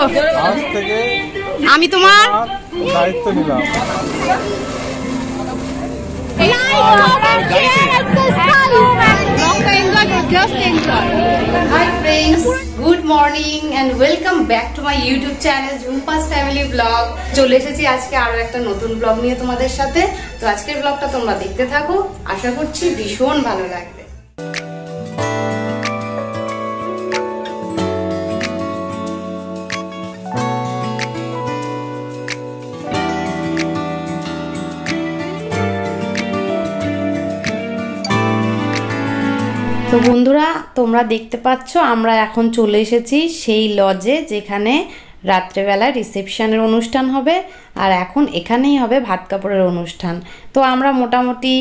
আজ থেকে আমি তোমার দায়িত্ব নিলাম। Hi friends, good morning and welcome back to my YouTube channel Jhumpa's Family Vlog. চলে এসেছি আজকে আরো একটা নতুন ব্লগ নিয়ে তোমাদের সাথে। তো আজকের ব্লগটা তোমরা দেখতে থাকো, আশা করছি ভীষণ ভালো লাগবে। তো বন্ধুরা, তোমরা দেখতে পাচ্ছ আমরা এখন চলে এসেছি সেই লজে যেখানে রাত্রেবেলা রিসেপশনের অনুষ্ঠান হবে, আর এখন এখানেই হবে ভাত কাপড়ের অনুষ্ঠান। তো আমরা মোটামুটি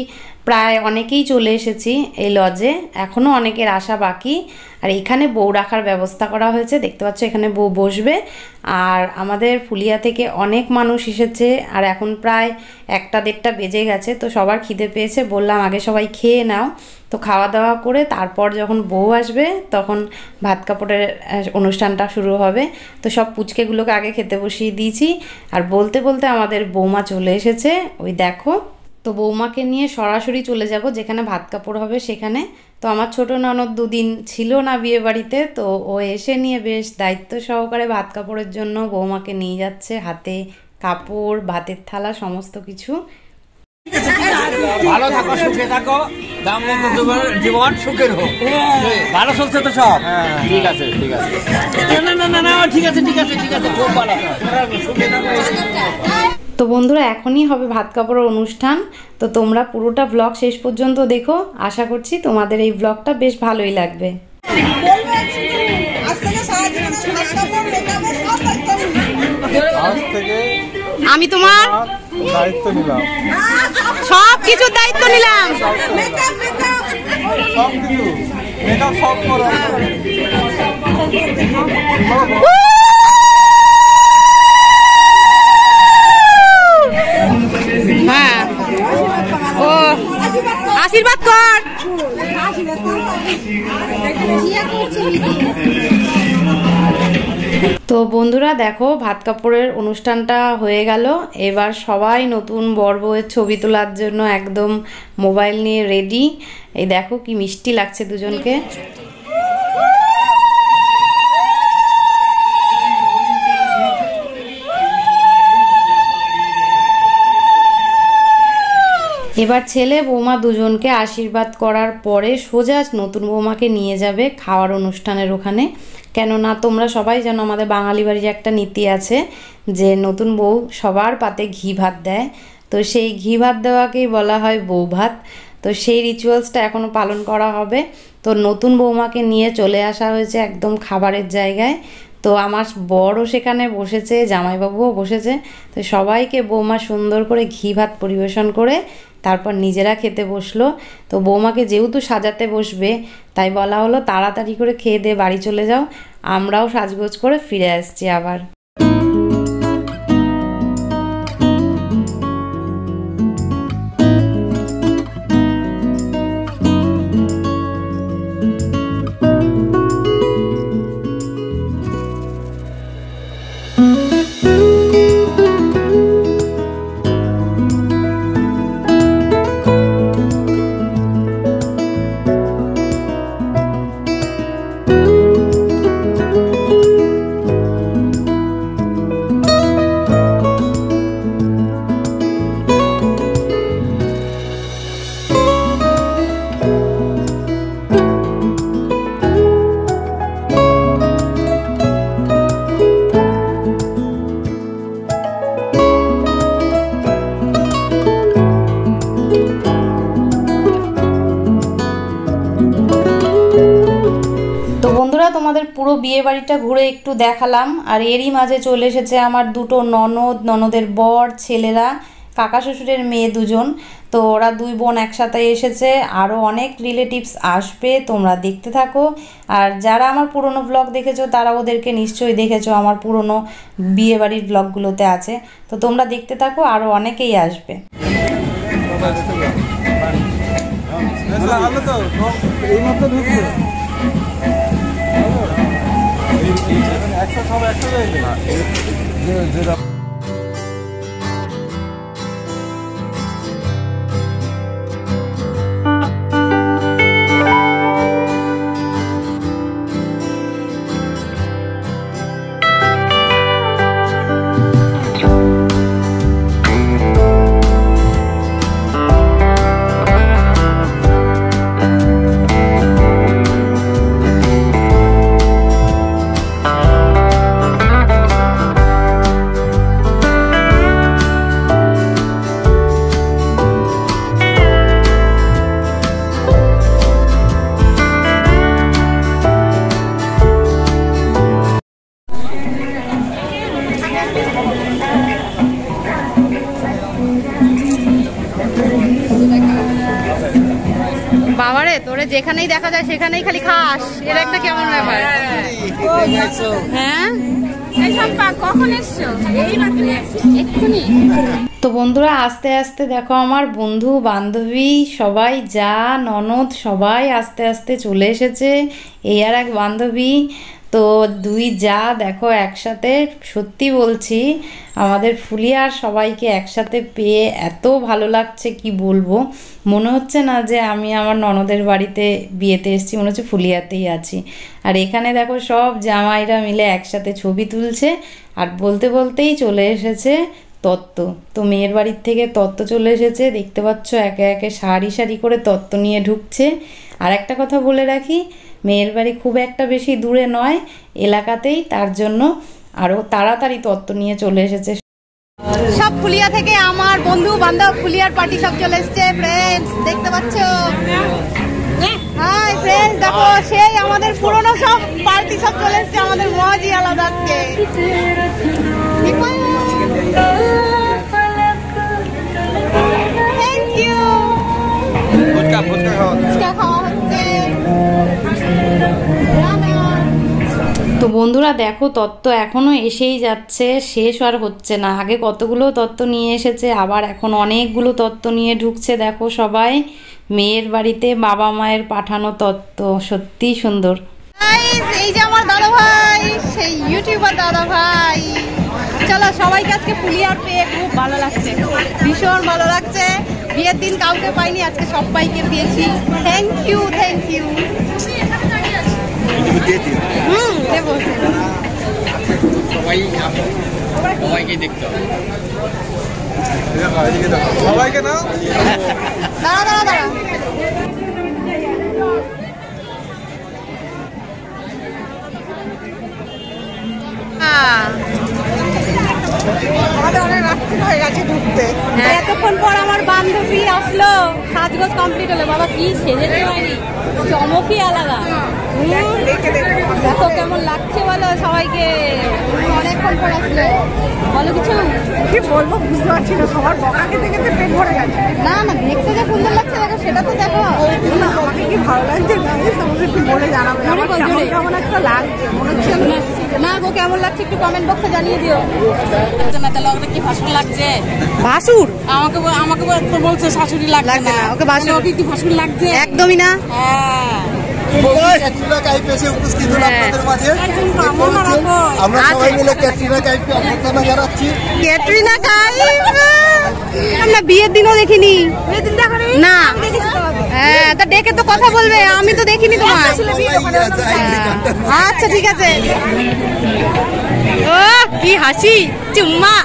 প্রায় অনেকেই চলে এসেছি এই লজে, এখনও অনেকের আসা বাকি। আর এখানে বউ রাখার ব্যবস্থা করা হয়েছে, দেখতে পাচ্ছ এখানে বউ বসবে। আর আমাদের ফুলিয়া থেকে অনেক মানুষ এসেছে, আর এখন প্রায় 1টা-1:30 বেজে গেছে। তো সবার খিদে পেয়েছে, বললাম আগে সবাই খেয়ে নাও। তো খাওয়া দাওয়া করে তারপর যখন বউ আসবে তখন ভাত কাপড়ের অনুষ্ঠানটা শুরু হবে। তো সব পুচকেগুলোকে আগে খেতে বসিয়ে দিয়েছি। আর বলতে বলতে আমাদের বৌমা চলে এসেছে, ওই দেখো। তো বৌমাকে নিয়ে সরাসরি চলে যাব যেখানে ভাত কাপড় হবে সেখানে। তো আমার ছোট ননদ দুদিন ছিল না বিয়ে বাড়িতে, তো ও এসে নিয়ে বেশ দায়িত্ব সহকারে ভাত কাপড়ের জন্য বৌমাকে নিয়ে যাচ্ছে, হাতে কাপড়, ভাতের থালা, সমস্ত কিছু। ভালো থাকো, সুখে থাকো, দাম্পত্য জীবন সুখের হোক। ভালো চলছে তো সব? ঠিক আছে ঠিক আছে, না ঠিক আছে ঠিক আছে ঠিক আছে, খুব ভালো, সুখে থাকো। তো বন্ধুরা, এখনই হবে ভাত কাপড়ের অনুষ্ঠান। তো তোমরা পুরোটা ব্লগ শেষ পর্যন্ত দেখো, আশা করছি তোমাদের এই ব্লগটা বেশ ভালোই লাগবে। আজ থেকে আমি তোমার দায়িত্ব নিলাম, সব কিছুর দায়িত্ব নিলাম। সব কিছু মেকআপ সব করা। হ্যাঁ, ও আশীর্বাদ কর। তো বন্ধুরা দেখো, ভাত কাপড়ের অনুষ্ঠানটা হয়ে গেল। এবার সবাই নতুন বর বউয়ের ছবি তোলার জন্য একদম মোবাইল নিয়ে রেডি। এই দেখো কি মিষ্টি লাগছে দুজনকে। এবার ছেলে বৌমা দুজনকে আশীর্বাদ করার পরে সোজা নতুন বৌমাকে নিয়ে যাবে খাওয়ার অনুষ্ঠানের ওখানে। কেননা তোমরা সবাই জানো আমাদের বাঙালি বাড়ির একটা নীতি আছে যে নতুন বউ সবার পাতে ঘি ভাত দেয়। তো সেই ঘি ভাত দেওয়াকেই বলা হয় বউ ভাত। তো সেই রিচুয়ালসটা এখনও পালন করা হবে। তো নতুন বৌমাকে নিয়ে চলে আসা হয়েছে একদম খাবারের জায়গায়। তো আমার বড়ও সেখানে বসেছে, জামাইবাবুও বসেছে। তো সবাইকে বৌমা সুন্দর করে ঘি ভাত পরিবেশন করে তারপর নিজেরা খেতে বসলো। তো বৌমাকে যেহেতু সাজাতে বসবে, তাই বলা হলো তাড়াতাড়ি করে খেয়ে দিয়ে বাড়ি চলে যাও। আমরাও সাজগোজ করে ফিরে আসছি আবার। তোমাদের পুরো বিয়ে বাড়িটা ঘুরে একটু দেখালাম। আর এরই মাঝে চলে এসেছে আমার দুটো ননদ, ননদের বর, ছেলেরা, কাকা শ্বশুরের মেয়ে দুজন। তো ওরা দুই বোন একসাথে এসেছে, আরও অনেক রিলেটিভস আসবে, তোমরা দেখতে থাকো। আর যারা আমার পুরনো ব্লগ দেখেছো তারা ওদেরকে নিশ্চয়ই দেখেছো, আমার পুরনো বিয়ে বাড়ির ব্লগগুলোতে আছে। তো তোমরা দেখতে থাকো, আরও অনেকেই আসবে। বাচ্চা সব একসাথে বাবারে তোরে যেখানেই দেখা যায় সেখানেই খালি খাস, এর একটা কেমন ব্যাপার? হ্যাঁ কখন এসছো? তো বন্ধুরা আস্তে আস্তে দেখো আমার বন্ধু বান্ধবী সবাই, যা ননদ সবাই আস্তে আস্তে চলে এসেছে। এই আর এক বান্ধবী, তো দুই যা দেখো একসাথে। সত্যি বলছি আমাদের ফুলিয়ার সবাইকে একসাথে পেয়ে এত ভালো লাগছে কি বলবো। মনে হচ্ছে না যে আমি আমার ননদের বাড়িতে বিয়েতে এসেছি, মনে হচ্ছে ফুলিয়াতেই আছি। আর এখানে দেখো সব জামাইরা মিলে একসাথে ছবি তুলছে। আর বলতে বলতেই চলে এসেছে তত্ত্ব। তো মেয়ের বাড়ির থেকে তত্ত্ব চলে এসেছে, দেখতে পাচ্ছ একে একে সারি সারি করে তত্ত্ব নিয়ে ঢুকছে। আর একটা কথা বলে রাখি, মেয়ের বাড়ি খুব একটা বেশি দূরে নয়, এলাকাতেই, তার জন্য আরও তাড়াতাড়ি তত্ত্ব নিয়ে চলে এসেছে। সব ফুলিয়া থেকে আমার বন্ধু বান্ধব ফুলিয়ার পার্টি সব চলে এসেছে। ফ্রেন্ডস দেখতে পাচ্ছ, হাই ফ্রেন্ডস, দেখো সেই আমাদের পুরনো সব পার্টি সব চলে এসেছে। আমাদের মজই আলাদা আজকে। Thank you. খাওয়া হচ্ছে। তো বন্ধুরা দেখো তত্ত্ব এখনো এসেই যাচ্ছে, শেষ আর হচ্ছে না। আগে কতগুলো তত্ত্ব নিয়ে এসেছে, আবার এখন অনেকগুলো তত্ত্ব নিয়ে ঢুকছে। দেখো সবাই মেয়ের বাড়িতে বাবা মায়ের পাঠানো তত্ত্ব, সত্যি সুন্দর। এই যে আমার দাদা ভাই, সেই ইউটিউবার দাদা ভাই। চলো সবাইকে আজকে ফুলিয়ার পেয়ে খুব ভালো লাগছে, ভীষণ ভালো লাগছে। বিয়ের দিন কাউকে পাইনি, আজকে সবাইকে পেয়েছি। Thank you, thank you. সবাইকে দেখতে হবে। সবাইকে না দাঁড়া দাঁড়া দাঁড়া। এতক্ষণ পর আমার বান্ধবী আসলো, সাজগোজ কমপ্লিট হলো। বাবা কি সেজেছে, চমকই আলাদা। দেখো কেমন লাগছে বলো সবাইকে, অনেকক্ষণ পর আসলো। বলো কিছু। কি বলবো বুঝতে পারছি না, সবার বকা খেতে খেতে পেট ভরে গেছে। না না, দেখতে যা সুন্দর লাগছে দেখো, সেটা তো দেখো। না আমাকে কি ভালো লাগছে আমাকে একটু বলে জানাবে, আমার কেমন একটা লাগছে মনে হচ্ছে। না গো কেমন লাগছে একটু কমেন্ট বক্সে জানিয়ে দিও। তাহলে ওকে কি ভাসুর লাগছে? ভাসুর আমাকে তো বলছে শাশুড়ি লাগছে না, ওকে ভাসুর। ওকে কি ভাসুর লাগছে? একদমই না। হ্যাঁ ক্যাটরিনা কাইফ এসে উপস্থিত হলো আপনাদের মাঝে। আমরা আচ্ছা। সবাই মিলে ক্যাটরিনা কাইফকে অভ্যর্থনা জানাচ্ছি। ক্যাটরিনা কাইফ আমরা বিয়ের দিনও দেখিনি। না হ্যাঁ, তা ডেকে তো কথা বলবে, আমি তো দেখিনি তোমার। আচ্ছা ঠিক আছে। ও কি হাসি, চুম্মা।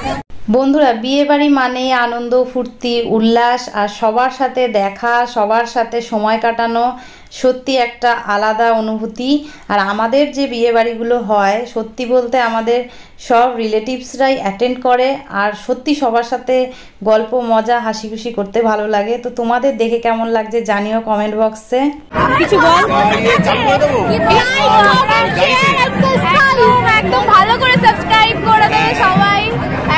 বন্ধুরা বিয়ে বাড়ি মানে আনন্দ ফুর্তি উল্লাস আর সবার সাথে দেখা, সবার সাথে সময় কাটানো, সত্যি একটা আলাদা অনুভূতি। আর আমাদের যে বিয়ে বাড়িগুলো হয় সত্যি বলতে আমাদের সব রিলেটিভসরাই অ্যাটেন্ড করে, আর সত্যি সবার সাথে গল্প মজা হাসি খুশি করতে ভালো লাগে। তো তোমাদের দেখে কেমন লাগছে জানিও কমেন্ট বক্সে। কিছু বল। একদম ভালো করে সাবস্ক্রাইব করে দেবে সবাই।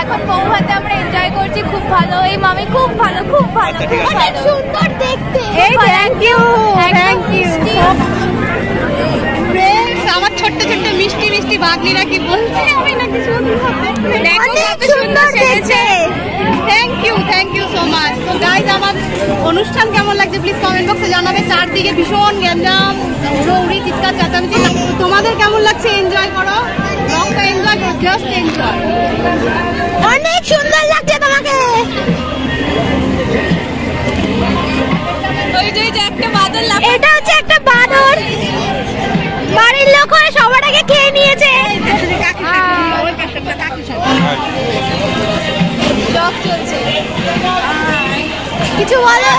এখন বৌভাতে আমরা এনজয় করছি, খুব ভালো। এই মামি খুব ভালো, খুব ভালো, খুব ভালো, সুন্দর দেখতে। এই থ্যাংক ইউ, থ্যাংক ইউ। আমার ছোট্ট ছোট্ট মিষ্টি মিষ্টি ভাগ্নিরা কি বলছে, আমি নাকি সুন্দর দেখেছে। Thank you so much. তো গাইজ আমার অনুষ্ঠান কেমন লাগছে প্লিজ কমেন্ট বক্সে জানাবে। চারদিকে ভীষণ গ্যাঞ্জাম, উড়ি চিৎকার চেঁচামেচি। তোমাদের কেমন লাগছে? এনজয় করো। ব্লগটা এনজয় করো, জাস্ট এনজয়। অনেক সুন্দর লাগছে তোমাকে। ওই যে একটা বাদর, এটা হচ্ছে একটা বাদর, বাড়ির লোক হয়ে সবার আগে খেয়ে নিয়েছে। ব্লগ চলছে, কিছু বলো।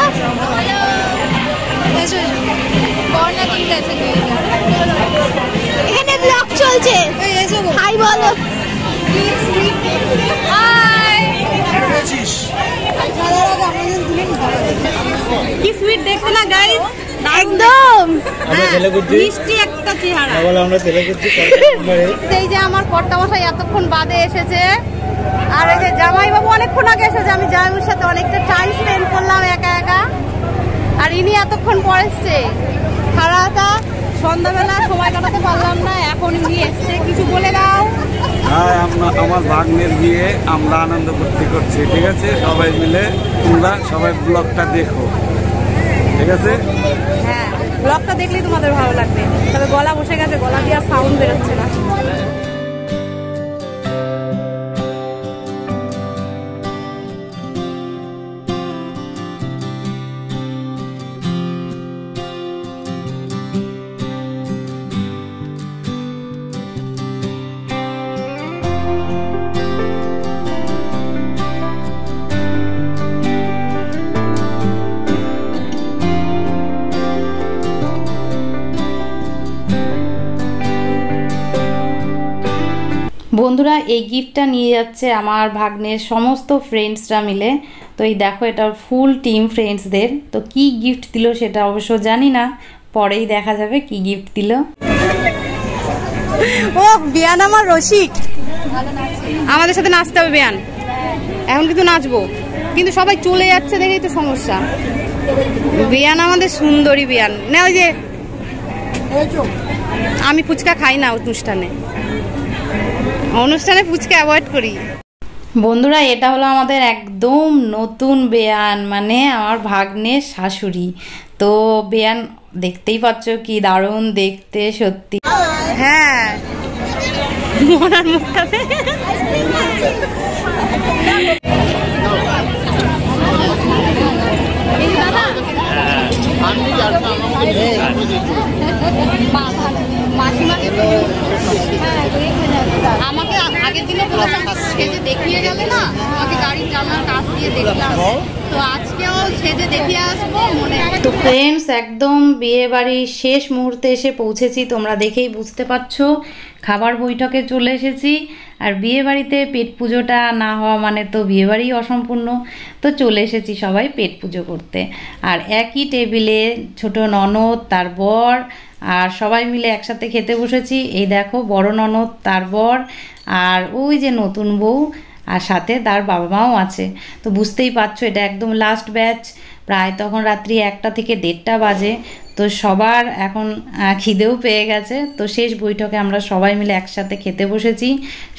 এখানে ব্লগ চলছে, হাই বলো। কি সুইট দেখতে না গাইস, একদম মিষ্টি একটা চেহারা। এই যে আমার কর্তামশাই এতক্ষণ বাদে এসেছে, আর এই যে জামাইবাবু অনেকক্ষণ আগে এসেছে। আমি জামাইবাবুর সাথে অনেকটা টাইম স্পেন্ড করলাম একা একা, আর ইনি এতক্ষণ পর এসছে। সারাটা সন্ধ্যাবেলা সময় কাটাতে পারলাম না, এখন ইনি এসছে। কিছু বলে দাও। হ্যাঁ, আমার ভাগ্নের বিয়ে আমরা আনন্দ ফুর্তি করছি, ঠিক আছে? সবাই মিলে তোমরা সবাই ব্লগটা দেখো, ঠিক আছে? হ্যাঁ, ব্লগটা দেখলেই তোমাদের ভালো লাগবে। তবে গলা বসে গেছে, গলা দিয়ে আর সাউন্ড বেরোচ্ছে না। বন্ধুরা, এই গিফটটা নিয়ে যাচ্ছে আমার ভাগ্নের সমস্ত ফ্রেন্ডসরা মিলে। তো এই দেখো, এটা ফুল টিম ফ্রেন্ডসদের। তো কি গিফট দিল সেটা অবশ্য জানি না, পরেই দেখা যাবে কি গিফট দিল। ও বিয়ান আমার রসিক, আমাদের সাথে নাচতে হবে বিয়ান। এখন কিন্তু নাচবো, কিন্তু সবাই চলে যাচ্ছে দেখেই তো সমস্যা। বিয়ান আমাদের সুন্দরী বিয়ান না। ওই যে আমি ফুচকা খাই না অনুষ্ঠানে ফুচকা অ্যাভয়েড করি। বন্ধুরা, এটা হলো আমাদের একদম নতুন বেয়ান, মানে আমার ভাগ্নের শাশুড়ি। তো বেয়ান দেখতেই পাচ্ছ কি দারুণ দেখতে, সত্যি। হ্যাঁ, মনার মুখটা আমাকে আগের দিনে সেজে দেখিয়ে যাবে না, আমাকে গাড়ির জানলার কাছ দিয়ে দেখলাম, তো আজকেও সেজে দেখিয়ে আসবো মনে। তো ফ্রেন্ডস, একদম বিয়ে বাড়ির শেষ মুহূর্তে এসে পৌঁছেছি, তোমরা দেখেই বুঝতে পারছো। খাবার বৈঠকে চলে এসেছি, আর বিয়ে বাড়িতে পেট পুজোটা না হওয়া মানে তো বিয়ে বাড়ি অসম্পূর্ণ। তো চলে এসেছি সবাই পেট পুজো করতে, আর একই টেবিলে ছোট ননদ, তার বর, আর সবাই মিলে একসাথে খেতে বসেছি। এই দেখো, বড় ননদ, তার বর, আর ওই যে নতুন বউ, আর সাথে তার বাবা মাও আছে। তো বুঝতেই পারছো, এটা একদম লাস্ট ব্যাচ। প্রায় তখন রাত্রি 1টা থেকে 1:30 বাজে। তো সবার এখন খিদেও পেয়ে গেছে। তো শেষ বৈঠকে আমরা সবাই মিলে একসাথে খেতে বসেছি,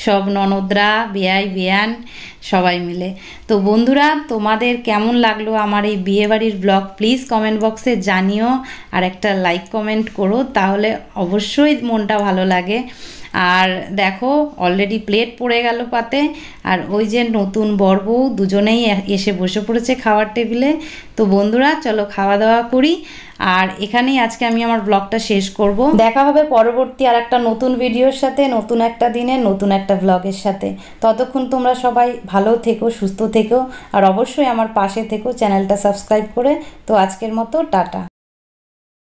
সব ননদরা, বেয়াই বেয়ান সবাই মিলে। তো বন্ধুরা, তোমাদের কেমন লাগলো আমার এই বিয়েবাড়ির ব্লগ, প্লিজ কমেন্ট বক্সে জানিও, আর একটা লাইক কমেন্ট করো, তাহলে অবশ্যই মনটা ভালো লাগে। আর দেখো, অলরেডি প্লেট পড়ে গেল পাতে, আর ওই যে নতুন বর বউ দুজনেই এসে বসে পড়েছে খাওয়ার টেবিলে। তো বন্ধুরা, চলো খাওয়া দাওয়া করি, আর এখানেই আজকে আমি আমার ব্লগটা শেষ করব। দেখা হবে পরবর্তী আর একটা নতুন ভিডিওর সাথে, নতুন একটা দিনে, নতুন একটা ব্লগের সাথে। ততক্ষণ তোমরা সবাই ভালো থেকো, সুস্থ থেকো, আর অবশ্যই আমার পাশে থেকো চ্যানেলটা সাবস্ক্রাইব করে। তো আজকের মতো টাটা।